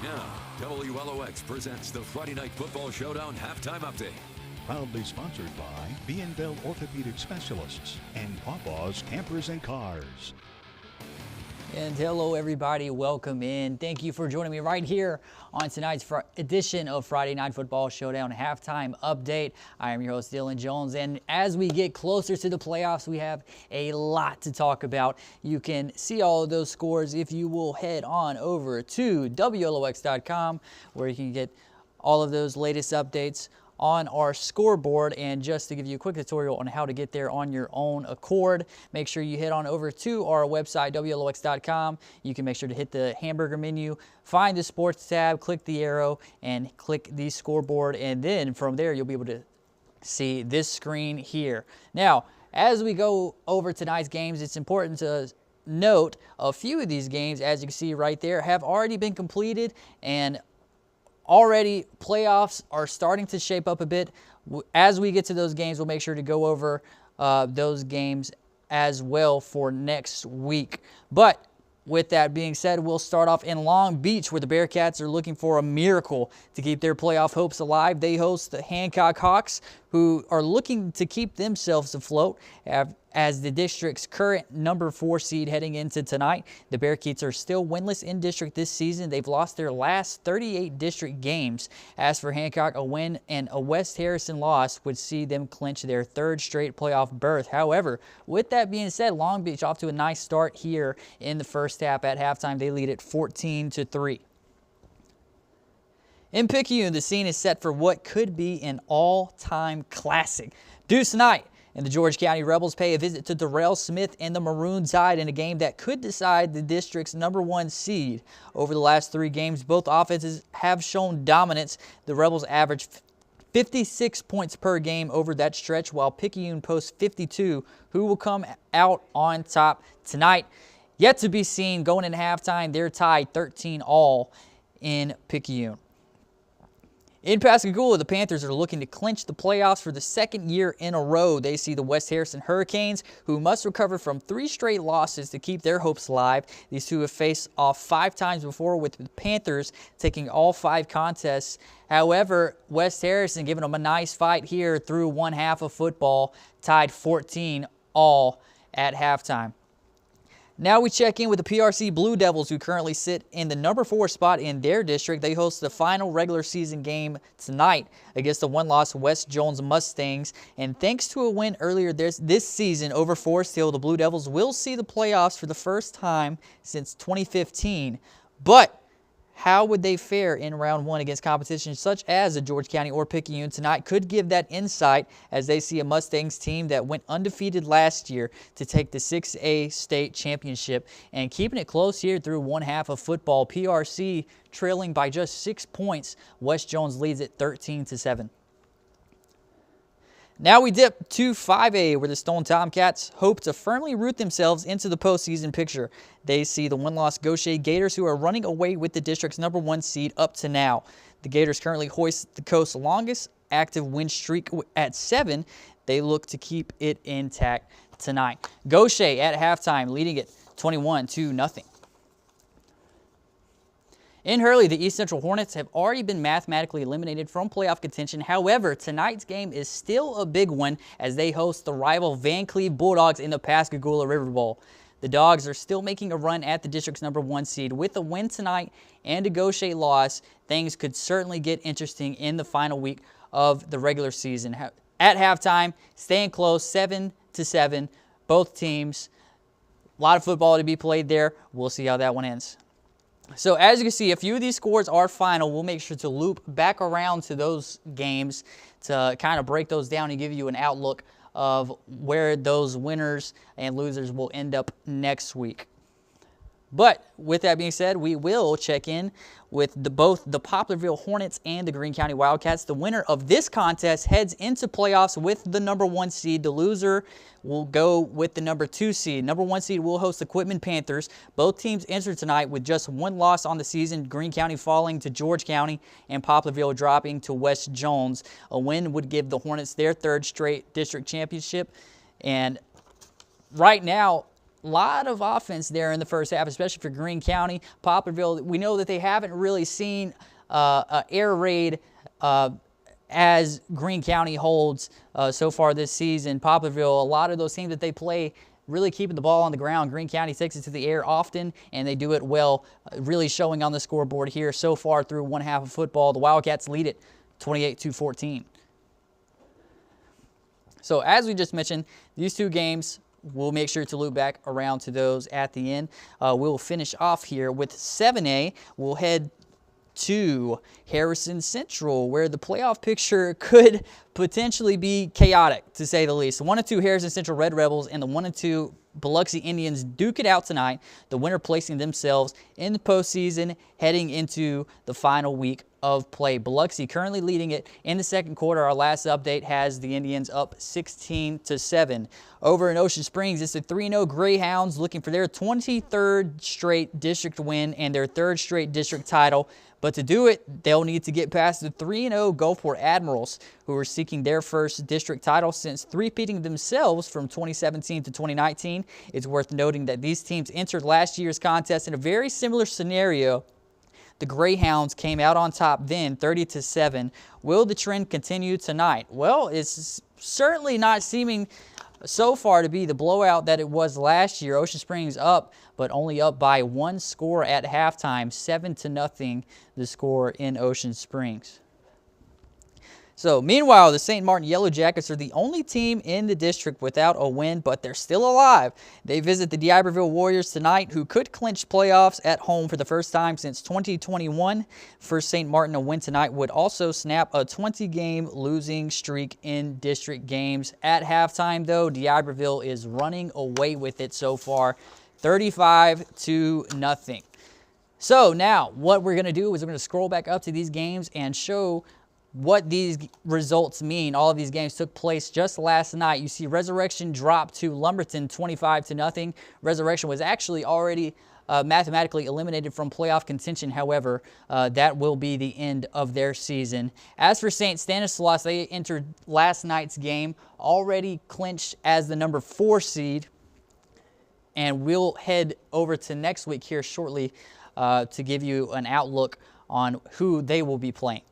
Now, WLOX presents the Friday Night Football Showdown Halftime Update. Proudly sponsored by B&Bell Orthopedic Specialists and Pawpaw's Campers and Cars. And hello everybody, welcome in. Thank you for joining me right here on tonight's edition of Friday Night Football Showdown Halftime Update. I am your host Dylan Jones, and as we get closer to the playoffs, we have a lot to talk about. You can see all of those scores if you will head on over to WLOX.com, where you can get all of those latest updates on our scoreboard. And just to give you a quick tutorial on how to get there on your own accord, make sure you head on over to our website, WLOX.com. You can make sure to hit the hamburger menu, find the sports tab, click the arrow, and click the scoreboard. And then from there, you'll be able to see this screen here. Now, as we go over tonight's games, it's important to note a few of these games, as you can see right there, have already been completed, and already playoffs are starting to shape up a bit. As we get to those games, we'll make sure to go over those games as well for next week. But with that being said, we'll start off in Long Beach, where the Bearcats are looking for a miracle to keep their playoff hopes alive. They host the Hancock Hawks, who are looking to keep themselves afloat as the district's current number 4 seed heading into tonight. The Bearcats are still winless in district this season. They've lost their last 38 district games. As for Hancock, a win and a West Harrison loss would see them clinch their 3rd straight playoff berth. However, with that being said, Long Beach off to a nice start here in the first half. At halftime, they lead at 14-3. In Picayune, the scene is set for what could be an all-time classic. Deuce night, and the George County Rebels pay a visit to Darrell Smith and the Maroon Tide in a game that could decide the district's number 1 seed. Over the last 3 games, both offenses have shown dominance. The Rebels average 56 points per game over that stretch, while Picayune posts 52. Who will come out on top tonight? Yet to be seen. Going in halftime, they're tied 13-all in Picayune. In Pascagoula, the Panthers are looking to clinch the playoffs for the 2nd year in a row. They see the West Harrison Hurricanes, who must recover from 3 straight losses to keep their hopes alive. These two have faced off 5 times before, with the Panthers taking all 5 contests. However, West Harrison giving them a nice fight here through one half of football, tied 14-all at halftime. Now we check in with the PRC Blue Devils, who currently sit in the number 4 spot in their district. They host the final regular season game tonight against the one-loss West Jones Mustangs. And thanks to a win earlier this season over Forest Hill, the Blue Devils will see the playoffs for the first time since 2015. But how would they fare in round 1 against competition such as the George County or Picayune tonight could give that insight, as they see a Mustangs team that went undefeated last year to take the 6A state championship, and keeping it close here through one half of football. PRC trailing by just 6 points. West Jones leads it 13-7. Now we dip to 5A, where the Stone Tomcats hope to firmly root themselves into the postseason picture. They see the one-loss Gaucher Gators, who are running away with the district's number 1 seed up to now. The Gators currently hoist the coast's longest active win streak at 7. They look to keep it intact tonight. Gaucher at halftime leading it 21-0. In Hurley, the East Central Hornets have already been mathematically eliminated from playoff contention. However, tonight's game is still a big one as they host the rival Van Cleve Bulldogs in the Pascagoula River Bowl. The Dogs are still making a run at the district's number 1 seed. With a win tonight and a Gaucher loss, things could certainly get interesting in the final week of the regular season. At halftime, staying close, 7-7. Both teams, a lot of football to be played there. We'll see how that one ends. So as you can see, a few of these scores are final. We'll make sure to loop back around to those games to kind of break those down and give you an outlook of where those winners and losers will end up next week. But with that being said, we will check in with both the Poplarville Hornets and the Greene County Wildcats. The winner of this contest heads into playoffs with the number 1 seed. The loser will go with the number 2 seed. Number 1 seed will host the Quitman Panthers. Both teams enter tonight with just 1 loss on the season, Greene County falling to George County and Poplarville dropping to West Jones. A win would give the Hornets their 3rd straight district championship. And right now, lot of offense there in the first half, especially for Greene County. Poplarville, we know that they haven't really seen an air raid as Greene County holds so far this season. Poplarville, a lot of those teams that they play really keeping the ball on the ground. Greene County takes it to the air often, and they do it well, really showing on the scoreboard here so far through one half of football. The Wildcats lead it 28-14. So as we just mentioned, these two games, we'll make sure to loop back around to those at the end. We'll finish off here with 7A. We'll head to Harrison Central, where the playoff picture could potentially be chaotic, to say the least. The 1-2 Harrison Central Red Rebels and the 1-2 Biloxi Indians duke it out tonight, the winner placing themselves in the postseason heading into the final week of play. Biloxi currently leading it in the second quarter. Our last update has the Indians up 16-7. Over in Ocean Springs, it's the 3-0 Greyhounds looking for their 23rd straight district win and their 3rd straight district title. But to do it, they'll need to get past the 3-0 Gulfport Admirals, who are seeking their first district title since three-peating themselves from 2017 to 2019. It's worth noting that these teams entered last year's contest in a very similar scenario. The Greyhounds came out on top then, 30-7. Will the trend continue tonight? Well, it's certainly not seeming so far to be the blowout that it was last year. Ocean Springs up, but only up by 1 score at halftime, 7-0 the score in Ocean Springs. So, meanwhile, the St. Martin Yellow Jackets are the only team in the district without a win, but they're still alive. They visit the D'Iberville Warriors tonight, who could clinch playoffs at home for the first time since 2021. For St. Martin, a win tonight would also snap a 20-game losing streak in district games. At halftime, though, D'Iberville is running away with it so far, 35-0. So now, what we're going to do is we're going to scroll back up to these games and show what these results mean. All of these games took place just last night. You see Resurrection dropped to Lumberton 25-0. Resurrection was actually already mathematically eliminated from playoff contention. However, that will be the end of their season. As for St. Stanislaus, they entered last night's game already clinched as the number 4 seed. And we'll head over to next week here shortly to give you an outlook on who they will be playing.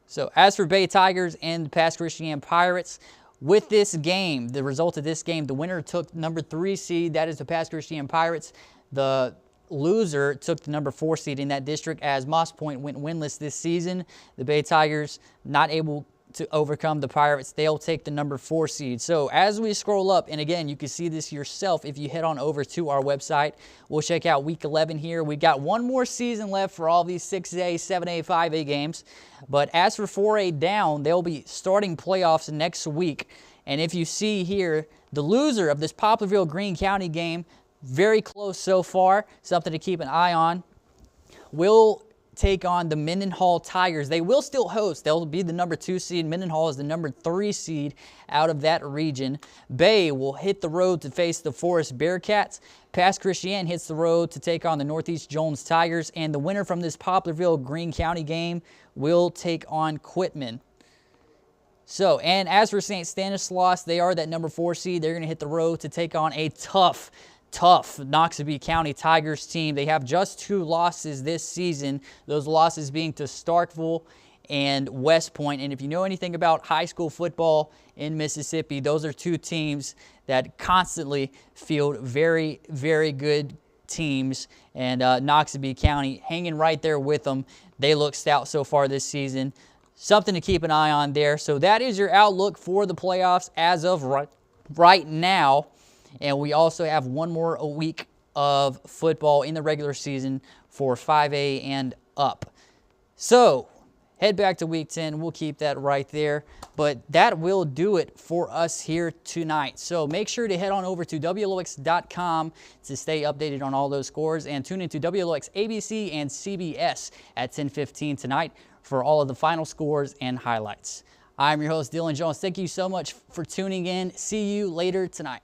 So as for Bay Tigers and the Pass Christian Pirates, with this game, the result of this game, the winner took number 3 seed, that is the Pass Christian Pirates. The loser took the number 4 seed in that district as Moss Point went winless this season. The Bay Tigers not able to overcome the Pirates. They'll take the number 4 seed. So as we scroll up, and again, you can see this yourself if you head on over to our website. We'll check out week 11 here. We got one more season left for all these 6A, 7A, 5A games. But as for 4A down, they'll be starting playoffs next week. And if you see here, the loser of this Poplarville Greene County game, very close so far, something to keep an eye on, will take on the Mendenhall Tigers. They will still host. They'll be the number 2 seed. Mendenhall is the number 3 seed out of that region. Bay will hit the road to face the Forest Bearcats. Pass Christian hits the road to take on the Northeast Jones Tigers. And the winner from this Poplarville Greene County game will take on Quitman. So, and as for St. Stanislaus, they are that number 4 seed. They're going to hit the road to take on a tough Noxubee County Tigers team. They have just 2 losses this season, those losses being to Starkville and West Point. And if you know anything about high school football in Mississippi, those are 2 teams that constantly field very, very good teams. And Noxubee County hanging right there with them. They look stout so far this season. Something to keep an eye on there. So that is your outlook for the playoffs as of right now. And we also have one more week of football in the regular season for 5A and up. So head back to week 10. We'll keep that right there. But that will do it for us here tonight. So make sure to head on over to WLOX.com to stay updated on all those scores. And tune into WLOX ABC and CBS at 10:15 tonight for all of the final scores and highlights. I'm your host, Dylan Jones. Thank you so much for tuning in. See you later tonight.